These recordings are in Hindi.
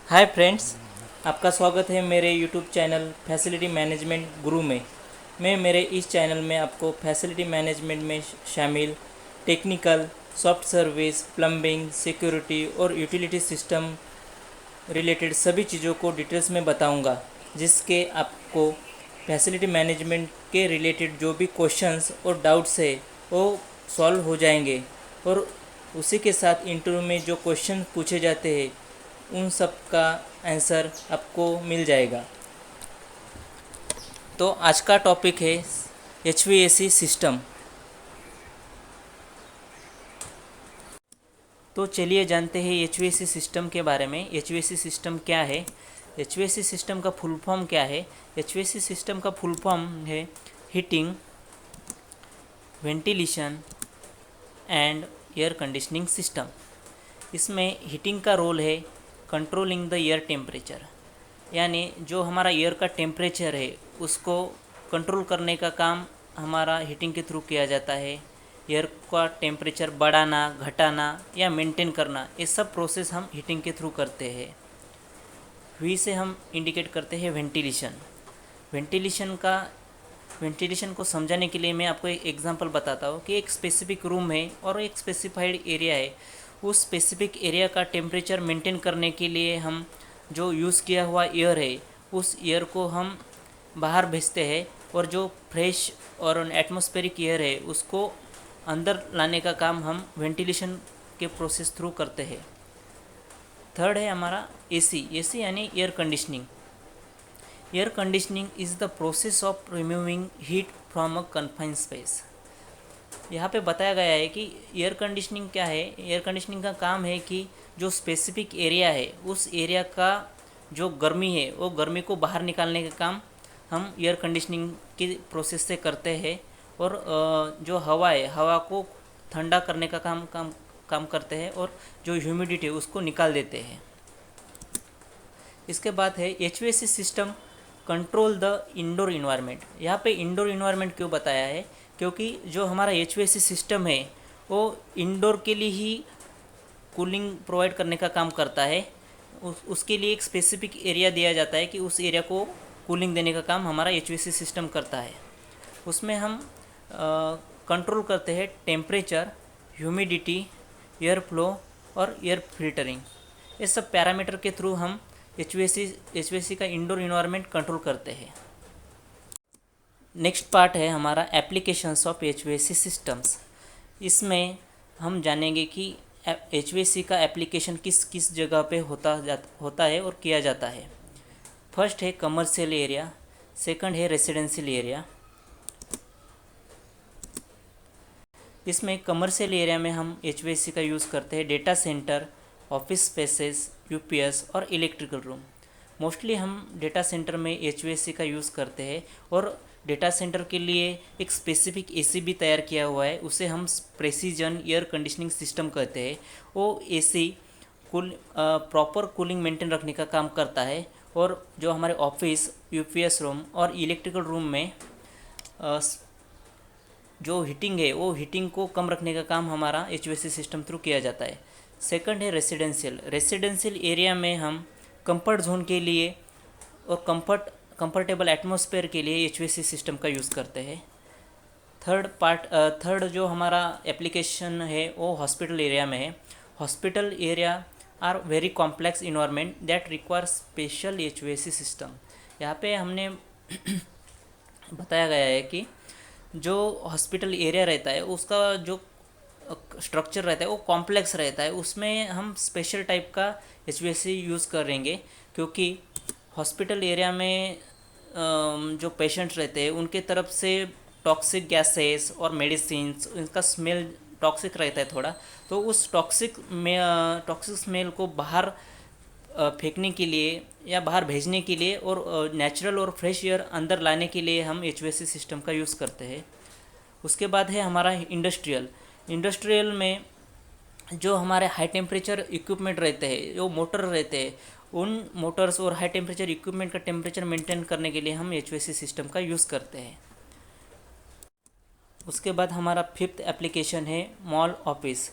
हाय फ्रेंड्स, आपका स्वागत है मेरे यूट्यूब चैनल फैसिलिटी मैनेजमेंट गुरु में। मैं मेरे इस चैनल में आपको फैसिलिटी मैनेजमेंट में शामिल technical, soft service, plumbing, security और यूटिलिटी सिस्टम रिलेटेड सभी चीज़ों को डिटेल्स में बताऊंगा, जिसके आपको फैसिलिटी मैनेजमेंट के रिलेटेड जो भी क्वेश्चंस और डाउट्स है वो सॉल्व हो जाएंगे। और उसी के साथ इंटरव्यू में जो क्वेश्चन पूछे जाते हैं उन सब का आंसर आपको मिल जाएगा। तो आज का टॉपिक है HVAC सिस्टम। तो चलिए जानते हैं HVAC सिस्टम के बारे में। HVAC सिस्टम क्या है, HVAC सिस्टम का फुल फॉर्म क्या है। HVAC सिस्टम का फुल फॉर्म है heating, ventilation and air conditioning system. इसमें हीटिंग का रोल है कंट्रोलिंग द एयर टेम्परेचर, यानी जो हमारा एयर का टेम्परेचर है उसको कंट्रोल करने का काम हमारा हीटिंग के थ्रू किया जाता है। एयर का टेम्परेचर बढ़ाना, घटाना या मेंटेन करना, ये सब प्रोसेस हम हीटिंग के थ्रू करते हैं। वी से हम इंडिकेट करते हैं वेंटिलेशन। वेंटिलेशन को समझाने के लिए मैं आपको एक एग्जांपल बताता हूँ कि एक स्पेसिफिक रूम है और एक स्पेसिफाइड एरिया है। उस स्पेसिफिक एरिया का टेम्परेचर मेंटेन करने के लिए हम जो यूज़ किया हुआ एयर है उस एयर को हम बाहर भेजते हैं, और जो फ्रेश और एटमॉस्फेरिक एयर है उसको अंदर लाने का काम हम वेंटिलेशन के प्रोसेस थ्रू करते हैं। थर्ड है हमारा एसी यानी air conditioning. Air conditioning is the process of removing heat from a confined space. यहाँ पे बताया गया है कि एयर कंडीशनिंग क्या है। एयर कंडीशनिंग का काम है कि जो स्पेसिफिक एरिया है उस एरिया का जो गर्मी है वो गर्मी को बाहर निकालने का काम हम एयर कंडीशनिंग की प्रोसेस से करते हैं। और जो हवा है, हवा को ठंडा करने का काम करते हैं, और जो ह्यूमिडिटी है उसको निकाल देते हैं। इसके बाद है HVAC system control the indoor environment. यहाँ पे इंडोर इन्वायरमेंट क्यों बताया है, क्योंकि जो हमारा HVAC सिस्टम है वो इंडोर के लिए ही कूलिंग प्रोवाइड करने का काम करता है। उसके लिए एक स्पेसिफिक एरिया दिया जाता है कि उस एरिया को कूलिंग देने का काम हमारा HVAC सिस्टम करता है। उसमें हम कंट्रोल करते हैं टेम्परेचर, ह्यूमिडिटी, एयर फ्लो और एयर फिल्टरिंग। ये सब पैरामीटर के थ्रू हम HVAC का इंडोर इन्वायरमेंट कंट्रोल करते हैं। नेक्स्ट पार्ट है हमारा एप्लीकेशंस ऑफ HVAC सिस्टम्स। इसमें हम जानेंगे कि HVAC का एप्लीकेशन किस किस जगह पे होता है और किया जाता है। फर्स्ट है कमर्शियल एरिया, सेकंड है रेसिडेंशियल एरिया। इसमें कमर्शियल एरिया में हम HVAC का यूज़ करते हैं data centre, office spaces, UPS और इलेक्ट्रिकल रूम। मोस्टली हम डेटा सेंटर में HVAC का यूज़ करते हैं, और डेटा सेंटर के लिए एक स्पेसिफिक AC भी तैयार किया हुआ है, उसे हम प्रेसिजन एयर कंडीशनिंग सिस्टम कहते हैं। वो AC प्रॉपर कूलिंग मेंटेन रखने का काम करता है। और जो हमारे ऑफिस, UPS रूम और इलेक्ट्रिकल रूम में जो हीटिंग है वो हीटिंग को कम रखने का काम हमारा HVAC सिस्टम थ्रू किया जाता है। सेकंड है रेसिडेंशियल एरिया में हम कंफर्ट जोन के लिए और कंफर्टेबल एटमॉस्फेयर के लिए HVAC सिस्टम का यूज़ करते हैं। थर्ड जो हमारा एप्लीकेशन है वो हॉस्पिटल एरिया में है। Hospital area are very complex environment that require special HVAC system. यहाँ पे हमने बताया गया है कि जो हॉस्पिटल एरिया रहता है उसका जो स्ट्रक्चर रहता है वो कॉम्प्लेक्स रहता है, उसमें हम स्पेशल टाइप का HVAC यूज़ करेंगे, क्योंकि हॉस्पिटल एरिया में जो पेशेंट्स रहते हैं उनके तरफ से टॉक्सिक गैसेस और मेडिसिन्स, इनका स्मेल टॉक्सिक रहता है थोड़ा। तो उस टॉक्सिक स्मेल को बाहर फेंकने के लिए या बाहर भेजने के लिए और नेचुरल और फ्रेश एयर अंदर लाने के लिए हम HVAC सिस्टम का यूज़ करते हैं। उसके बाद है हमारा इंडस्ट्रियल में जो हमारे हाई टेम्परेचर इक्विपमेंट रहते हैं, जो मोटर रहते हैं, उन मोटर्स और हाई टेम्परेचर इक्विपमेंट का टेम्परेचर मेंटेन करने के लिए हम HVAC सिस्टम का यूज़ करते हैं। उसके बाद हमारा फिफ्थ एप्लीकेशन है मॉल ऑफिस।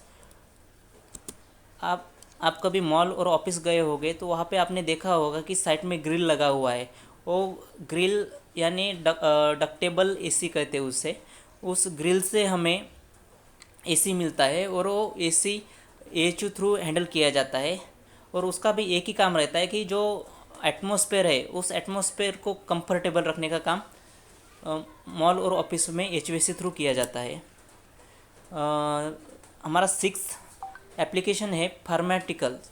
आप आप कभी मॉल और ऑफिस गए होगे तो वहाँ पे आपने देखा होगा कि साइड में ग्रिल लगा हुआ है। वो ग्रिल यानी डक्टेबल एसी कहते हैं उसे। उस ग्रिल से हमें एसी मिलता है और वो एसी एच थ्रू हैंडल किया जाता है। और उसका भी एक ही काम रहता है कि जो एटमॉस्फेयर है उस एटमॉस्फेयर को कंफर्टेबल रखने का काम मॉल और ऑफिस में एचवीएसी थ्रू किया जाता है। हमारा सिक्स एप्लीकेशन है फार्मेटिकल्स।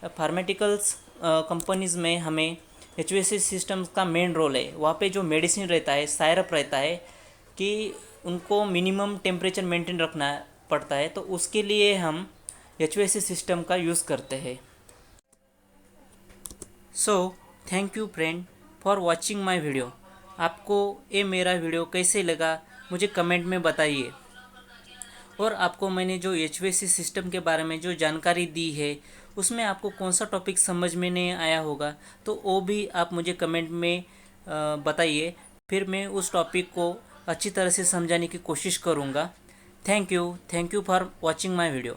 फार्मेटिकल्स कंपनीज़ में हमें एचवीएसी सिस्टम का मेन रोल है। वहाँ पे जो मेडिसिन रहता है, सायरप रहता है कि उनको मिनिमम टेम्परेचर मेंटेन रखना पड़ता है, तो उसके लिए हम एचवीएसी सिस्टम का यूज़ करते हैं। So thank you friend for watching my video. आपको ये मेरा वीडियो कैसे लगा मुझे कमेंट में बताइए। और आपको मैंने जो एचवीएसी सिस्टम के बारे में जो जानकारी दी है उसमें आपको कौन सा टॉपिक समझ में नहीं आया होगा तो वो भी आप मुझे कमेंट में बताइए। फिर मैं उस टॉपिक को अच्छी तरह से समझाने की कोशिश करूँगा। Thank you for watching my video.